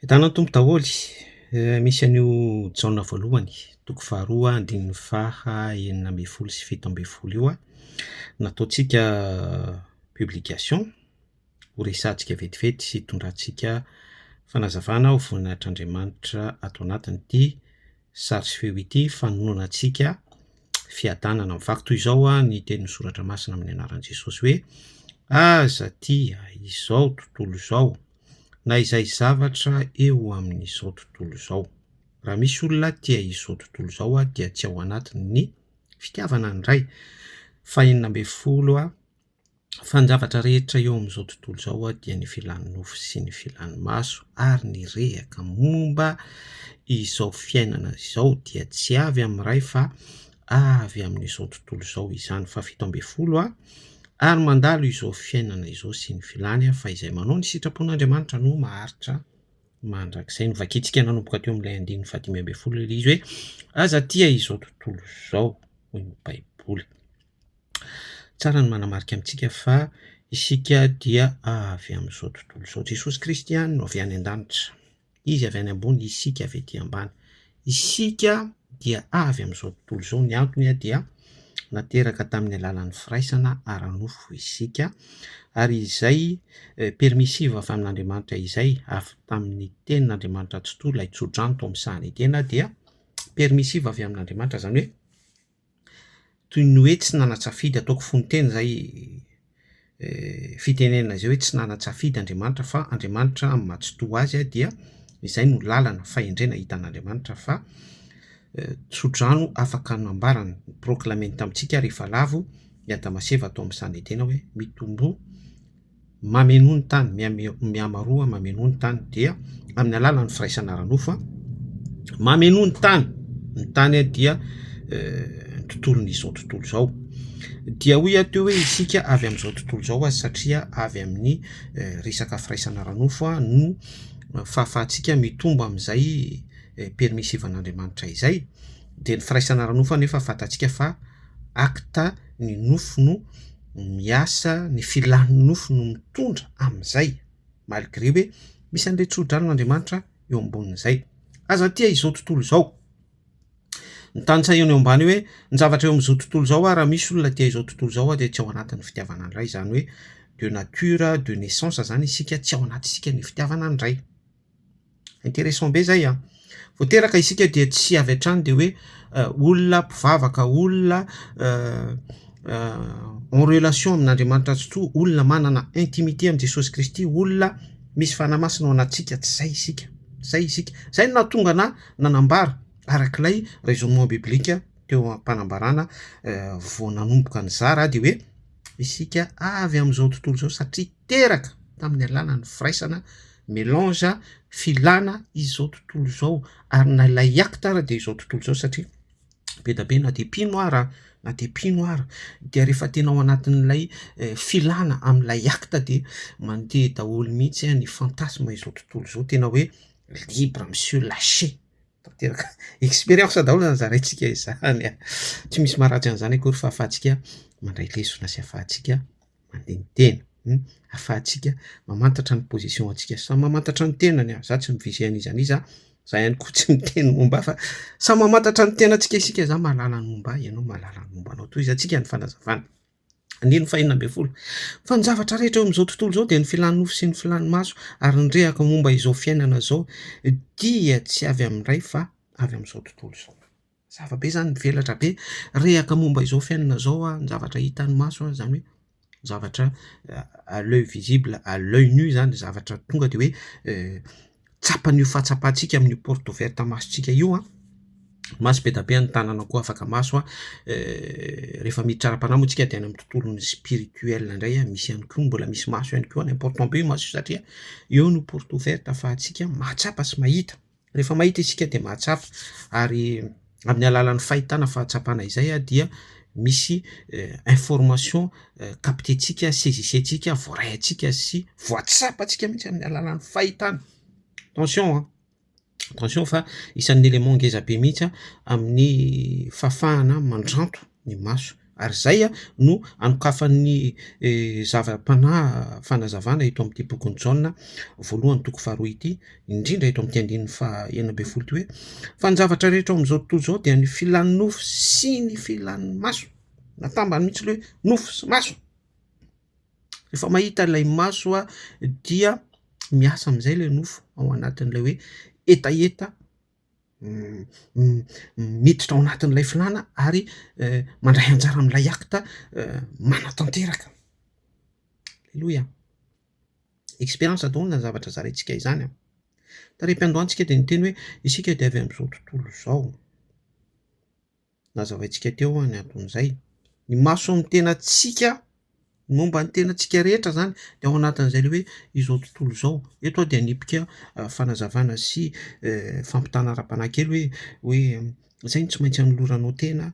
Tanao tompo dahôly, misy an'io jauna voalohany, toko faharoa andininy faha enina amby folo sy fito amby folo io a, nataontsika publication, ho resahantsika vetivety sy hitondrantsika fanazavana ho voninahitran'Andriamanitra ato anatin'ity sary sy feo ity, fanoronantsika fiadanana mivaky toy izao a ny teny soratra masina amin'ny anaran'i Jesosy hoe: aza tia izao tontolo izao na izay zavatra eo amin'izao tontolo izao. Raha misy olona tia izao tontolo izao a dia tsy ao anatiny ny fitiavana ny Ray. Faha enina amby folo a, fa ny zavatra rehetra eo amin'izao tontolo izao a dia ny filan'ny nofo sy ny filan'ny maso ary ny rehaka momba izao fiainana izao dia tsy avy amin'ny Ray fa avy amin'izao tontolo izao izany. Fahafito amby folo a, ary mandalo izao fiainana izao sy ny filany a, fa izay manao ny sitrapon'Andriamanitra no maharitra mandrakizay. Novakitsika nanomboka teo amin'ilay andininy fahadimy amby folo ilay izy hoe: aza tia izao tontolo izao, hoy ny Baiboly. Tsara ny manamarika amintsika fa isika dia avy amin'izao tontolo izao. Jesosy Kristy ihany no avy any an-danitra, izy avy any ambony, isika avy etỳ ambany. Isika dia avy amin'izao tontolo izao. Ny antony a dia nateraka tamin'ny alalan'ny firaisana ara-nofo isika, ary izay permisiva avy amin'Andriamanitra izay avy tamin'ny tenin'Andriamanitra tsy toa, ilay tsodrano tao amin'ny sahany tena dia permisiva avy amin'Andriamanitra, zany hoe toy ny hoe tsy nanatsafidy, ataoko fonoteny zay fitenenana izay hoe tsy nanatsafidy Andriamanitra, fa Andriamanitra amin'ny mahatsotoa azy a dia izay no lalana fahendrena hitan'Andriamanitra, fa tsodrano afaka nambarana, proclameny tamintsika rehefa lavo i Adamaseva tao amin'ny sahany tena hoe: mitombo mameno ny tany, miamaroa mameno ny tany. Dia amin'ny alalan'ny firaisana ara-nofo a, mameno ny tany a dia tontolon'izao tontolo izao. Dia hoy ateo hoe isika avy amin'izao tontolo izao a, satria avy amin'ny resaka firaisana ara-nofo a no fahafahantsika mitombo amin'izay permisivan'Andriamanitra izay. De ny firaisana ara-nofo anefa fantatsika fa akta ny nofo no miasa, ny filan'ny nofo no mitondra amin'izay, malgré hoe misy an'ilay tsodranon''Andriamanitra eo ambonin'izay. Aza tia izao tontolo izao. Ny tantsaina eo ambany hoe ny zavatra eo amin'izao tontolo izao a, raha misy olona tia izao tontolo izao a dia tsy ao anatin'ny fitiavana ny Ray, zany hoe de nature, de naissance zany isika, tsy ao anatisika ny fitiavana ny Ray. Intéressant be zay a. Vao teraka isika dia tsy avy hatrany de hoe olona mpivavaka, olona en relation amin'Andriamanitra tsy toa, olona manana intimité amin'ny Jesosy Kristy, olona misy fanamasina ao anatsika, tsy zay isika. Zay isika. Zay no nahatonga na nanambara arak'ilay raisonnement biblika teo am-panambarana vao nanomboka ny zara de hoe isika avy amin'izao tontolo izao satria teraka tamin'ny alalan'ny firaisana mélange filana izao tontolo izao, ary nalay acte de izao tontolo izao, satria be da be na de mpino ara, na de mpino ara, dia rehefa tena ao anatin'ilay filana amin'ilay acte de mandeha daholo mihitsy ny fantasme izao tontolo izao, tena hoe libre monsieur lâché. Tanteraka expérience daholo zany zaraintsika izany a. Tsy misy maharatsy an'izany akory fa ahafahantsika mandray lesona sy ahafahantsika mandeha ny tena, ahafahantsika mamantatra ny position antsika, samy mamantatra ny tenany a. Za tsy mivizy an'iza an'iza, za ihany koa tsy miteny momba fa samy mamantatra ny tenantsika isika. Za mahalala ny momba, ianao mahalala ny mombanao, toy izantsika ny fanazavana. Andininy faha enina amby folo. Fa ny zavatra rehetra eo amin'izao tontolo izao dia ny filan'ny nofo sy ny filan'ny maso ary ny rehaka momba izao fiainana izao dia tsy avy amin'ny Ray fa avy amin'izao tontolo izao. Zava-be zany, mivelatra be. Rehaka momba izao fiainana izao a, ny zavatra hitan'ny maso a, zany hoe zavatra à l'œil visible, à l'œil nu zany, zavatra tonga de hoe tsapan'io fahatsapantsika amin'io porte ouverte masontsika io a. Maso be da be, ny tanana koa afaka maso a. Rehefa miditra ara-panahy moa tsika dia any amin'ny tontolon'ny spirituel indray a, misy ihany koa, mbola misy maso ihany koa, important be io maso, satria eo no porte ouverte ahafahantsika mahatsapa sy mahita. Rehefa mahita isika dia mahatsapa, ary amin'ny alalan'ny fahitana fahatsapana izay a dia misy information captentsika, saisissentsika, voarayantsika sy voatsapantsika mihitsy amin'ny alalan'ny fahitana. Attention attention fa isan'ny élément ngeza be mihitsy amin'ny fahafahana mandranto ny maso ary zay no anokafan'ny zava-panahy fanazavana eto amin'ity bokiny Jaona voalohany toko faharoa ity, indrindra eto amin'ity andininy faha 9 ty hoe fa ny zavatra rehetra amin'izao tontolo zao dia ny filan'ny nofo sy ny filan'ny maso. Natambany mihitsy le hoe nofo sy maso. Rehefa mahita ilay maso dia miasa am'izay le nofo ao anatin'ilay hoe etaeta miditra ao anatin'ilay filana ary mandray anjara amin'ilay akta manatanteraka. Alleloia. Expérience daholo ny zavatra zaraintsika izany. Tareim-piandohantsika dia niteny hoe isika dia avy amin'izao tontolo izao. Nazavaintsika teo ny anton'izay. Ny maso amin'ny tenantsika, momba ny tenantsika rehetra zany dia ao anatin'izay le hoe izao tontolo izao. Eto dia nipika fanazavana sy fampitana ara-panahy kely hoe zay tsy maintsy anoloranao tena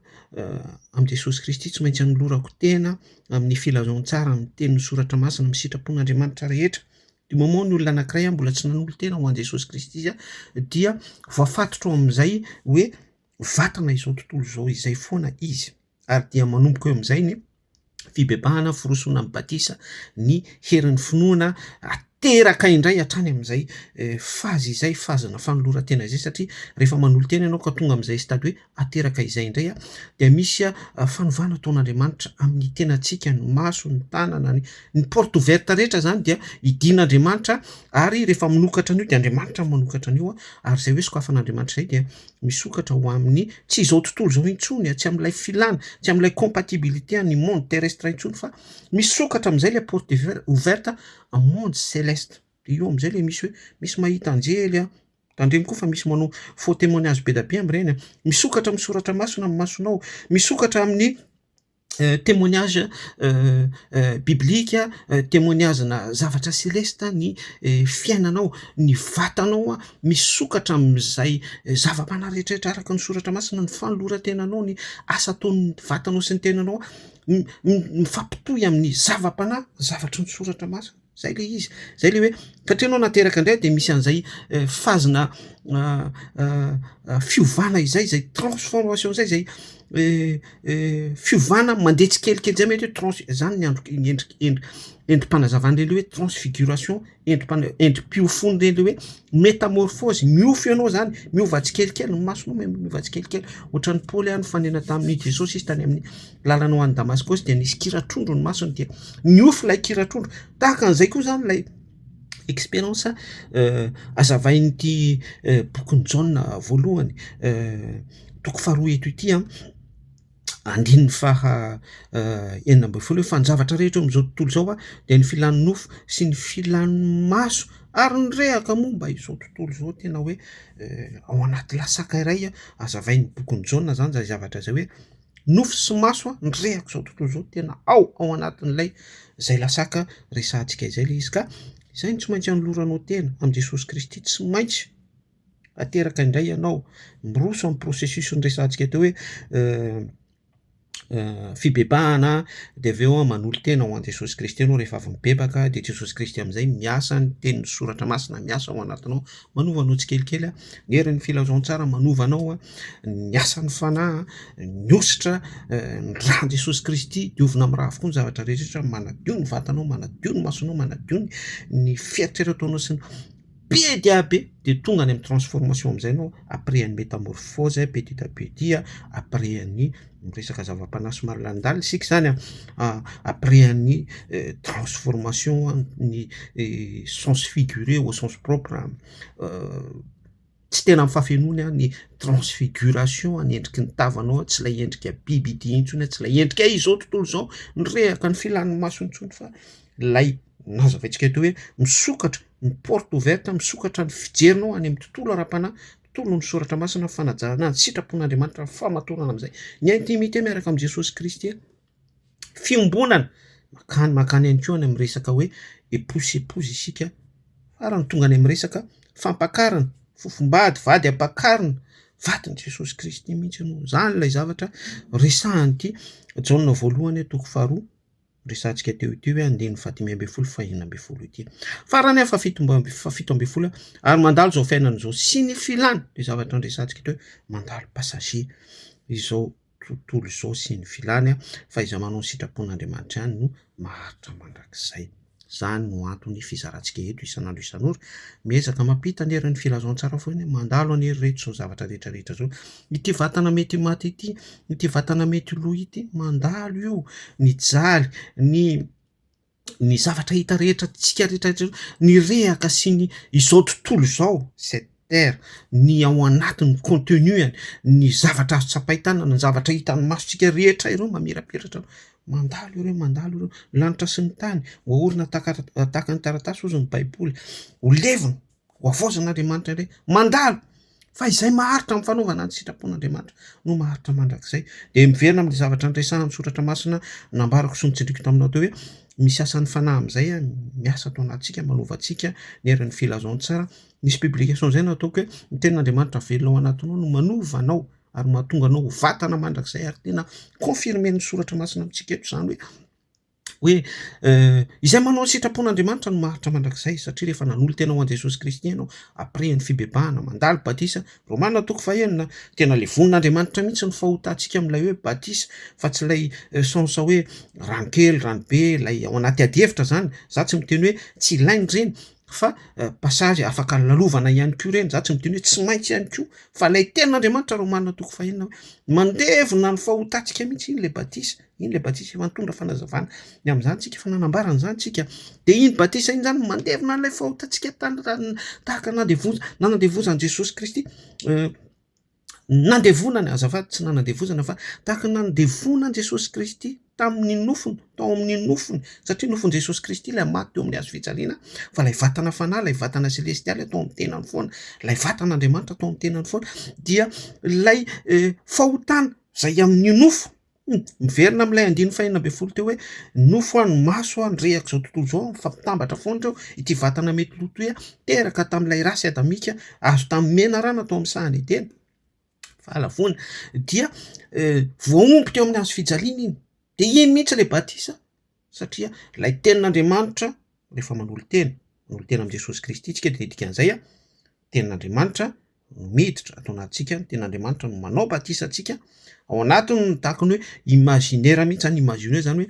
amin'i Jesosy Kristy, tsy maintsy anolorako tena amin'ny filazaon-tsara amin'ny tenin'ny soratra masina amin'ny sitrapon'Andriamanitra rehetra. Dia moa ny olona anankiray mbola tsy nanolo tena ho an'i Jesosy Kristy izy dia voafatotro amin'izay hoe vatana izao tontolo izao izay foana izy, ary dia manomboka eo amin'izay ny fibebahana, firosoana amin'ny batisa, ny herin'ny finoana ateraka indray hatrany amin'izay fazy izay fazana fanoloran-tena izay, satria rehefa manolo tena ianao ka tonga amin'izay stady hoe ateraka izay indray dia misy fanovana ataon'Andriamanitra amin'ny tenantsika, ny maso, ny tanana, ny porte ouverte rehetra zany dia idin'Andriamanitra, ary rehefa minokatra an'io dia Andriamanitra manokatra an'io ary zay hoe sokafan'Andriamanitra zay dia misokatra ho amin'ny tsy izao tontolo izao intsony, tsy amin'ilay filana, tsy amin'ilay compatibilité ny monde terrestre intsony, fa misokatra amin'izay le porte ouverte en monde céleste. Dia io amin'izay le misy hoe misy mahita anjely tandremo koa fa misy manao faux témoignage be da be amin'ireny, misokatra amin'ny soratra masina amin'ny masonao, misokatra amin'ny témoignage biblika, témoignage na zavatra céleste, ny fiainanao, ny vatanao misokatra amin'izay zava-panahy rehetrarehetra araka ny soratra masina, ny fanoloran-tenanao, ny asa ataon'ny vatanao sy ny tenanao mifampitohy amin'ny zava-panahy, zavatra ny soratra masina. Zay le izy, zay le hoe satria anao nateraka indray dia misy an'izay fazina fiovana izay transformation zay fiovana mandeha tsikelikely zay mety hoe zany ny endrim-panazavana le hoe transfiguration, endrim-piofony le hoe métamorphose, miofo ianao zany, miova tsikelikely ny masonao, miova tsikelikely ohatran'ny Paoly any fanena tamin'ny Jesosy izy tany amin'ny lalanao any Damascos dia nisy kiratrondro ny masony dia miofo ilay kiratrondro. Tahaka an'izay koa zany ilay expérience azavain'ity bokiny Jaona voalohany toko faharoa eto ity andininy faha 9 fa ny zavatra rehetra amin'izao tontolo izao dia ny filan'ny nofo sy ny filan'ny maso ary nyrehaka momba izao tontolo izao tena hoe ao anaty lasaka iray azavain'ny bokiny Jaona zany zay zavatra zay hoe nofo sy maso nyrehaka izao tontolo izao tena ao anatin'ilay zay lasaka resantsika izay le izy, ka izay ny tsy maintsy anoloranao tena amin'i Jesosy Kristy, tsy maintsy ateraka indray ianao miroso amin'ny processus ny resantsika teo hoe fibebahana, dia avy eo manolo tena ho an'i Jesosy Kristy ianao rehefa avy mibebaka, dia Jesosy Kristy amin'izay miasa ny tenin'ny soratra masina miasa ao anatinao, manovanao tsikelikely ny herin'ny filazaon-tsara, manovanao ny asan'ny fanahy, ny ositra, ny rahan'i Jesosy Kristy diovina amin'ny raha avokoa ny zavatra rehetra, manadio ny vatanao, manadio ny masonao, manadio ny fieritreretanao sy ny be dia be, dia tonga any amin'ny transformation amin'izay anao après ny métamorphose petit à petit, après ny resaka zava-panahy somary landala isika zany après ny transformation, ny sens figuré au sens propre, tsy tena amin'ny fafenony ny transfiguration, ny endriky ny tavanao tsy ilay endrika biby ity intsony, tsy ilay endrika izao tontolo izao nyrehaka ny filan'ny maso intsony, fa ilay nazavaintsika eto hoe misokatra ny porte ouverte, misokatra ny fijerinao any amin'ny tontolo ara-panahy, tontolo ny soratra masina, fanajarana ny sitrapon'Andriamanitra, famatorana amin'izay ny intimité miaraka amin'ny Jesosy Kristy, fiombonana makany ihany koa any amin'ny resaka hoe épouse isika, farany tonga any amin'ny resaka fampakarana, fofombady, vady ampakarina, vadin'i Jesosy Kristy mihitsy ianao. Zany ilay zavatra resahan'ity Jaona voalohany toko faharoa resantsika teo ity hoe andininy faha 5 faha 9 ity. Farany faha 7 ary mandalo zao fiainana izao sy ny filana, dia zavatra resantsika teo mandalo passager izao tontolo izao sy ny filany fa iza manao ny sitrapon'Andriamanitra ihany no maharitra mandrakizay. Zany no antony fizarantsika eto isan'andro isan'ora miezaka mampita ny herin'ny filazaon-tsara foana mandalo any hery rehetra zao zavatra rehetrarehetra zao. Ity vatana mety maty ity vatana mety lo ity mandalo io, ny jaly ny zavatra hita rehetra tsika rehetrarehetra, ny rehaka sy ny izao tontolo izao cette terre, ny ao anatiny contenuany, ny zavatra azo tsapaitana, ny zavatra hitany masotsika rehetra ireo mamirapiratra mandalo ireo lanitra sy ny tany oorina tahaka ny taratasy ozy ny baiboly ho levina ho avoazan'Andriamanitra indray mandalo fa izay maharitra amin'ny fanaovana ny sitrapon'Andriamanitra no maharitra mandrakizay. De miverina amin'le zavatra nyresahana amin'ny soratra masina nambarako sy nitsindriko taminao teo hoe misy asan'ny fanahy am'izay miasa atao anatsika manovantsika ny herin'ny filazaon-tsara. Nisy publication zay nataoko hoe ny tenin'Andriamanitra velona ao anatinao no manovanao ary mahatonga anao vatana mandrakizay ary tena confirmen'ny soratra masina amintsika eto zany hoe izay manao ny sitrapon'Andriamanitra no maharitra mandrakizay satria rehefa nanolo tena ho an' Jesosy Kristy ianao après ny fibebahana mandalo batisa Romana toko fahenina tena le vonin'Andriamanitra mihitsy ny fahotantsika amin'ilay hoe batisa fa tsy lay sensa hoe rankely ranobe lay ao anaty adievitra zany za tsy miteny hoe tsy ilainy reny fa passage afaka lalovana ihany koa reny za tsy miteny hoe tsy maintsy ihany koa fa lay tenin'Andriamanitra Romana toko fahenina hoe mandevona ny fahotantsika mihitsy iny le batisa efa nitondra fanazavana ny am'izany tsika fa nanambarana zany tsika de iny batisa iny zany mandevona an'ilay fahotantsika tahaka nanandevozany Jesosy Kristy nandevonany azafady tsy nanandevozana fa tahaka nandevonany Jesosy Kristy tamin'ny nofony tao amin'ny nofony satria nofony Jesosy Kristy ilay maty teo amin'ny hazo fijaliana fa lay vatana fanahy lay vatana celestialy atao amin'ny tenany foana lay vatan'Andriamanitra atao amin'ny tenany foana dia lay fahotana zay amin'ny nofo miverina amin'ilay 5:40 teo hoe nofo any maso any rehaka zao tontolo zao mifampitambatra foana reo ity vatana mety lotoy teraka tamin'ilay rasy adamika azo tamin'ny mena rana atao amin'ny sahany edena fahalavona dia voaomby teo amin'ny hazo fijaliana iny de iny mihitsy le batisa satria lay tenin'Andriamanitra rehefa manolo tena amin'i Jesosy Kristy tsika de dikan'izay tenin'Andriamanitra no miditra atao anatsika tenin'Andriamanitra no manao batisa atsika ao anatiny no tahaka ny hoe imaginaire mihitsy zany imaginer zany hoe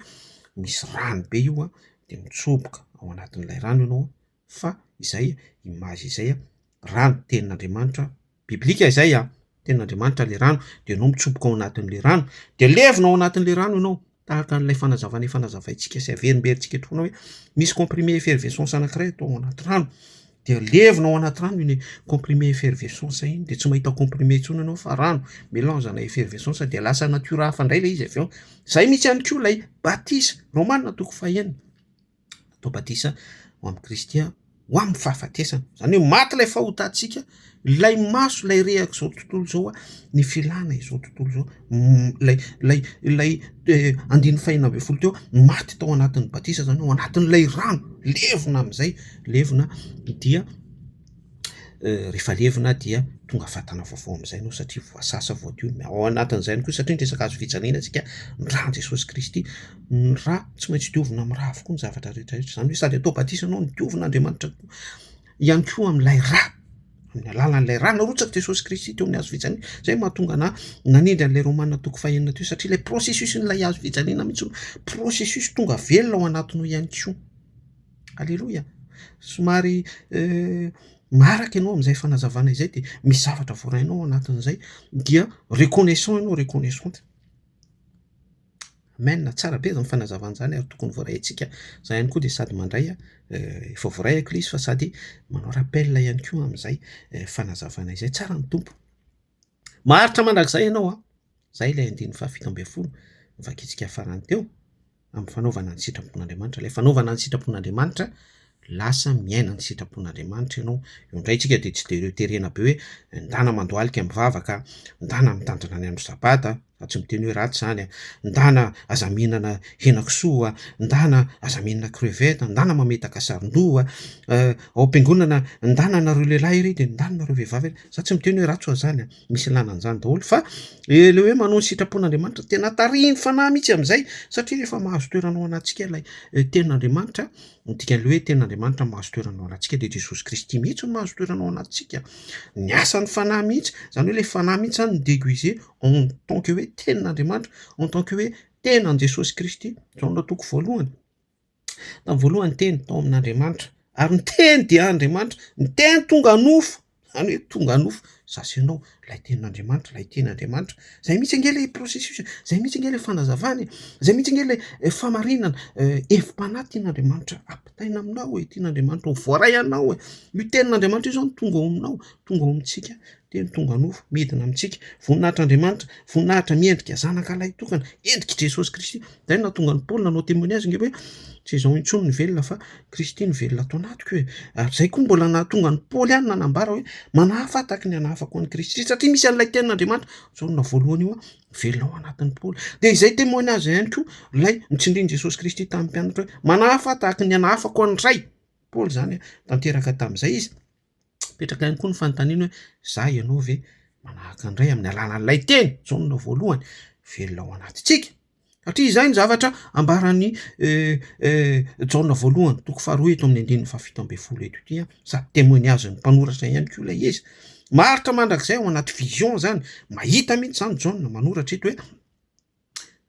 misy rano be io de mitsoboka ao anatin'ilay rano ianao fa izay image izay rano tenin'Andriamanitra biblika izay tenin'Andriamanitra le rano de ianao mitsoboka ao anatin'le rano de levina ao anatin'le rano ianao tahaka an'ilay fanazavaintsika sy averimberintsika eto foana hoe misy comprimé effervescence anankiray atao ao anaty rano de levina ao anaty rano iny comprimé effervescence iny de tsy mahita comprimé intsony ianao fa rano mélange na effervescence de lasa natura hafa indray le izy avy eo zay mihitsy ihany koa lay batisa Romana toko fahenina atao batisa ho amin'ny Kristy ho amin'ny fahafatesana zany hoe maty lay fahotantsika lay maso lay rehaka zao tontolo zao ny filana izao tontolo zao lay 5:40 teo maty tao anatin'ny batisa zany ao anatin'ilay rano levina am'izay levina dia rehefa levina dia tonga fatana vaovao am'izay no satria voasasa voadio ao anatin'izay koa satria resaka azo fijaliana tsika ny raha Jesosy Kristy ny raha tsy maintsy diovina amin'ny raha avokoa ny zavatra rehetrarehetra zany hoe sady atao batisa anao ny diovin'Andriamanitra ihany koa amin'ilay raha amin'ny alalan'ilay raha narotsaka Jesosy Kristy teo amin'ny hazo fijaliana zay mahatonga nanindry an'ilay Romana toko fahenina teo satria ilay processus n'ilay hazo fijaliana mihitsy processus tonga velona ao anatinao ihany koa alleloia somary maraka ianao am'izay fanazavana izay de misy zavatra voarainao ao anatin'izay dia reconnaissant ianao reconnaissante amen tsara be zany fanazavana zany ary tokony voaraintsika zay ihany koa de sady mandray efa voaraiko le izy fa sady manao rappel ihany koa am'izay fanazavana izay tsara ny tompo maharitra mandrakizay ianao zay ilay 5:70 vakitsika farany teo amin'ny fanaovana ny sitrapon'Andriamanitra lay fanaovana ny sitrapon'Andriamanitra lasa miaina ny sitrapon'Andriamanitra ianao eo indray tsika de tsy de terena be hoe ndana mandoalika mivavaka ndana mitandrina ny andro sabata fa tsy miteny hoe ratsy zany ndana aza mihinana henakisoa ndana aza mihinana crevette ndana mametaka saron-doha ao am-piangonana ndana nareo lehilahy iry de ndana nareo vehivavy iry za tsy miteny hoe ratsy zany misy lanan'izany daholo fa le hoe manao ny sitrapon'Andriamanitra tena tariny fanahy mihitsy am'izay satria rehefa mahazo toeranao anatsika lay tenin'Andriamanitra dikan'le hoe tenin'Andriamanitra mahazo toeranao anatsika de Jesosy Kristy mihitsy no mahazo toeranao anatsika ny asan'ny fanahy mihitsy zany hoe le fanahy mihitsy zany déguisé en tant que hoe tenin'Andriamanitra en tant que hoe tenan Jesosy Kristy zao no atoko voalohany. Tamin'ny voalohany teny tao amin'Andriamanitra ary ny teny dia Andriamanitra, ny teny tonga nofo, zany hoe tonga nofo zasy ianao lay tenin'Andriamanitra, lay tenin'Andriamanitra. Zay mihitsy ange le processus, zay mihitsy ange le fanazavany, zay mihitsy ange le famarinana, hevi-panahy tian'Andriamanitra ampitaina aminao e, tian'Andriamanitra ho voaray anao e. Io tenin'Andriamanitra io zany tonga ao aminao, tonga ao amintsika, teny tonga nofo midina amintsika, voninahitr'Andriamanitra, voninahitra miendrika zanaka lay tokana, endrika Jesosy Kristy. Zay no nahatonga ny Paoly nanao témoignage nge hoe tsy izao intsony ny velona fa Kristy ny velona atao anatiko e. Ary zay koa mbola nahatonga ny Paoly ihany nanambara hoe manahafa tahaka ny hanahafako an'i Kristy, satria misy an'ilay tenin'Andriamanitra zao no voalohany io velona ao anatin'ny Paoly. De izay témoignage ihany koa lay nitsindriany Jesosy Kristy tamin'ny mpianatra hoe manahafa tahaka ny hanahafako an'ny ray. Paoly zany tanteraka tamin'izay izy petraka ihany koa ny fanontaniana hoe za ianao ve manahaka andray amin'ny alalan'ilay teny zao no voalohany velona ao anatintsika. Satria izay ny zavatra ambaran'ny Jaona voalohany toko faharoa eto amin'ny andininy fahafito amby folo eto ity sady témoignage ny mpanoratra ihany koa ilay izy. Maritra mandrakizay ao anaty vision zany, mahita mihitsy zany Jaona manoratra eto hoe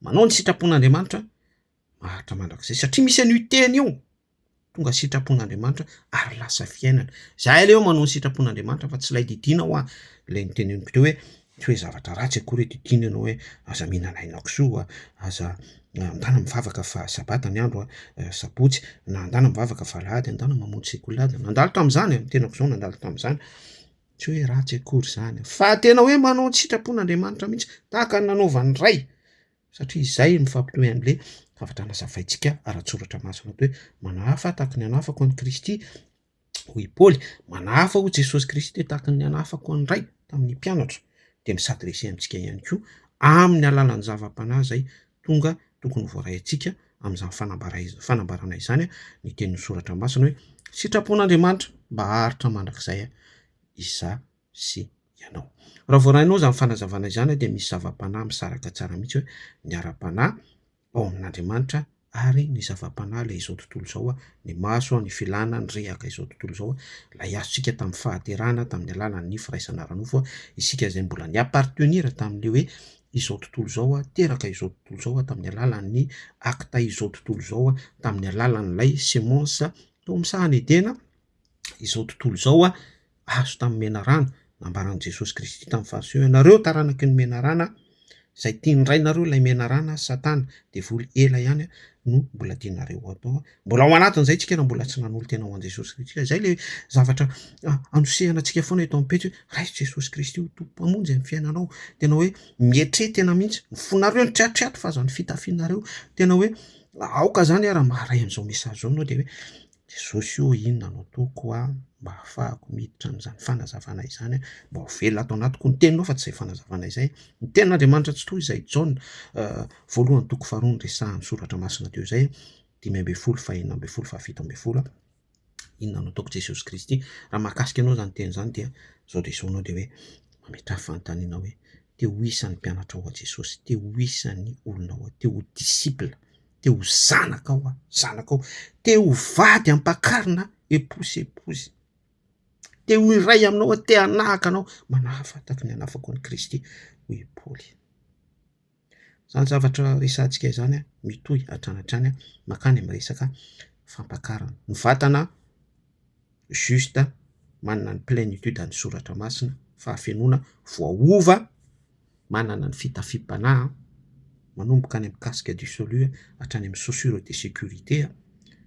manao ny sitrapon'Andriamanitra, maritra mandrakizay satria misy an'io teny io tonga sitrapon'Andriamanitra ary lasa fiainana. Zay leo manao ny sitrapon'Andriamanitra fa tsy lay didina ao lay niteneniko teo hoe tsy hoe zavatra ratsy akory didina ianao hoe aza mihinana henakisoa, aza andana mivavaka fa sabata ny andro sabotsy, na andana mivavaka fa alahady, andana mamonjy sekolady. Nandalo tamin'izany amin'ny tenako zao, nandalo tamin'izany. Tsy hoe ratsy akory zany fa tena hoe manao ny sitrapon'Andriamanitra mihitsy tahaka ny nanaovan'ny ray, satria izay mifampitohy an'le zavatra nazavaintsika ara-tsoratra masina hoe manahafa tahaka ny hanahafako an'i Kristy hoy Paoly, manahafa ho Jesosy Kristy tahaka ny hanahafako an'ny ray tamin'ny mpianatra. De misadresser amintsika ihany koa amin'ny alalan'ny zava-panahy zay tonga tokony voaray antsika amin'izany fanambarana izany ny tenin'ny soratra masina hoe sitrapon'Andriamanitra mba haritra mandrakizay iza sy ianao. Raha voarainao zany fanazavana izany de misy zava-panahy misaraka tsara mihitsy hoe ny ara-panahy ao amin'Andriamanitra ary ny zava-panahy lay izao tontolo zao ny maso, ny filana, ny rehaka izao tontolo zao lay azontsika tamin'ny fahaterana tamin'ny alalan'ny firaisana ara-nofo isika zay mbola ny appartenir tamin'le hoe izao tontolo zao teraka izao tontolo zao tamin'ny alalan'ny acte izao tontolo zao tamin'ny alalan'lay semence tao misahany edena izao tontolo zao azo tamin'ny menarana nambaran'i Jesosy Kristy tamin'ny fariseo, ianareo taranaky ny menarana zay tiany rainareo lay menarana satana de voly ela ihany no mbola tianareo atao. Mbola ao anatin'izay tsika na mbola tsy nanolo tena ho an' Jesosy Kristy. Zay le zavatra anosehana antsika foana eto amin'ny pejy hoe ray Jesosy Kristy io tompo-pamonjy amin'ny fiainanao, tena hoe mietre tena mihitsy mifonareo ny triatriato fa aza ny fitafianareo, tena hoe aoka zany raha maharay an'izao mesazy zao anao de hoe Jesosy io inona no ataoko mba ahafahako miditra amin'izany fanazavana izany mba ho velona atao anatiko ny teninao fa tsy izay fanazavana izay. Ny tenin'Andriamanitra tsy toy izay Jaona voalohany toko faharoa ny resahany soratra masina teo izay 5:10, 4:11, 7:10 inona no ataoko Jesosy Kristy. Raha mahakasika anao zany teny zany dia zao de zao anao de hoe mametrahany fanontaniana hoe te ho isan'ny mpianatra ao a Jesosy, te ho isan'ny olona ao, te ho disciple, te ho zanaka ao zanaka ao, te ho vady ampakarina eposy, te ho iray aminao te hanahaka anao manahafa tahaka ny hanahafako an'i Kristy hoy Paoly. Zany zavatra resantsika izany mitohy hatranatrany makany amin'ny resaka fampakarana. Ny vatana juste manana ny plénitude ny soratra masina, fahafenona voaova, manana ny fitafiam-panahy manomboka any amin'ny casque du salut hatrany amin'ny chaussure de sécurité,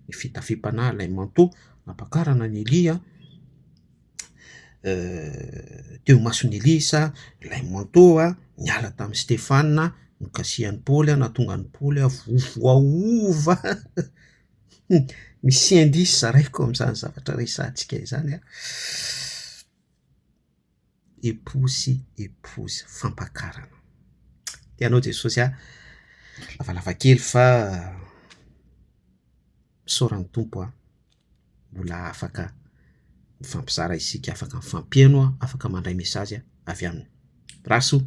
ny fitafiam-panahy lay manteau nampakarana ny Elia teo mason'ny Elisa lay manteau niala tamin'ny Stefana nokasihan'ny Paoly nahatonga ny Paoly voaova misy indisy zaraiko amin'izany zavatra resantsika izany eposy fampakarana. Tianao Jesosy lavalava kely fa misaoran'ny tompo mbola afaka mifampizara isika, afaka mifampieno, afaka mandray mesazy avy aminy. Raso.